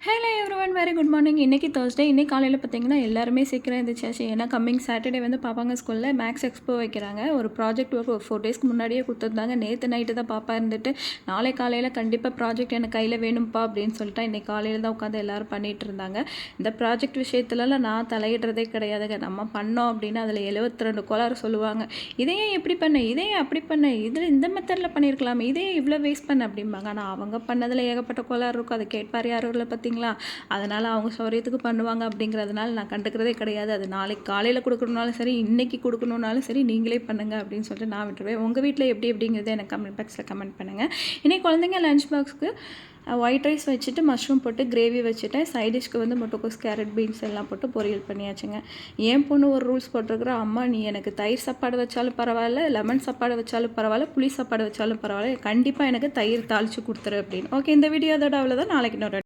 Hello everyone very good morning. இன்றைக்கி Thursday. இன்றைக்கி காலையில் பார்த்தீங்கன்னா எல்லாருமே சீக்கிரம் எழுந்திரிச்சாச்சு. ஏன்னா கம்மிங் சாட்டர்டே வந்து பாப்பாங்க ஸ்கூலில் மேக்ஸ் எக்ஸ்போ வைக்கிறாங்க. ஒரு ப்ராஜெக்ட் ஒர்க் ஒரு 4 டேஸ்க்கு முன்னாடியே கொடுத்துருந்தாங்க. நேற்று நைட்டு தான் பாப்பா இருந்துட்டு நாளை காலையில் கண்டிப்பாக ப்ராஜெக்ட் எனக்கு கையில் வேணும்ப்பா அப்படின்னு சொல்லிட்டு இன்றைக்கி காலையில் தான் உட்காந்து எல்லோரும் பண்ணிகிட்டு இருந்தாங்க. இந்த ப்ராஜெக்ட் விஷயத்துலலாம் நான் தலையிடுறதே கிடையாதுங்க. நம்ம பண்ணோம் அப்படின்னா அதில் 72 கோளாறு சொல்லுவாங்க. இதையே எப்படி பண்ண, இதையே அப்படி பண்ண, இதில் இந்த மெத்தடில் பண்ணியிருக்கலாமே, இதையே இவ்வளோ வேஸ்ட் பண்ண அப்படிம்பாங்க. ஆனால் அவங்க பண்ணதில் ஏகப்பட்ட கோளாறு இருக்கும். அதை கேட்பார் யாரும் இல்லை பார்த்தீங்களா. அதனால் அவங்க சௌரியத்துக்கு பண்ணுவாங்க அப்படிங்கிறதுனால நான் கண்டுக்கிறதே கிடையாது. அது நாளைக்கு காலையில் கொடுக்கணுனாலும் சரி, இன்றைக்கி கொடுக்கணுன்னாலும் சரி, நீங்களே பண்ணுங்கள் அப்படின்னு சொல்லிட்டு நான் விட்டுருவேன். உங்கள் வீட்டில் எப்படி எப்படிங்கிறத எனக்கு கமெண்ட் பாக்ஸில் கமெண்ட் பண்ணுங்கள். இன்றைக்கி குழந்தைங்க லஞ்ச் பாக்ஸ்க்கு ஒயிட் ரைஸ் வச்சுட்டு மஷ்ரூம் போட்டு கிரேவி வச்சுட்டேன். சைடிஷ்க்கு வந்து முட்டைக்கோஸ் கேரட் பீன்ஸ் எல்லாம் போட்டு பொரியல் பண்ணியாச்சுங்க. என் பொண்ணு ஒரு ரூல்ஸ் போட்டிருக்கிற, அம்மா நீ எனக்கு தயிர் சாப்பாடு வச்சாலும் பரவாயில்ல, லெமன் சாப்பாடு வச்சாலும் பரவாயில்ல, புளி சாப்பாடு வச்சாலும் பரவாயில்ல, கண்டிப்பாக எனக்கு தயிர் தாளித்து கொடுத்துரு அப்படின்னு. ஓகே, இந்த வீடியோ அதோட அவ்வளோதான். நாளைக்கு இன்னொரு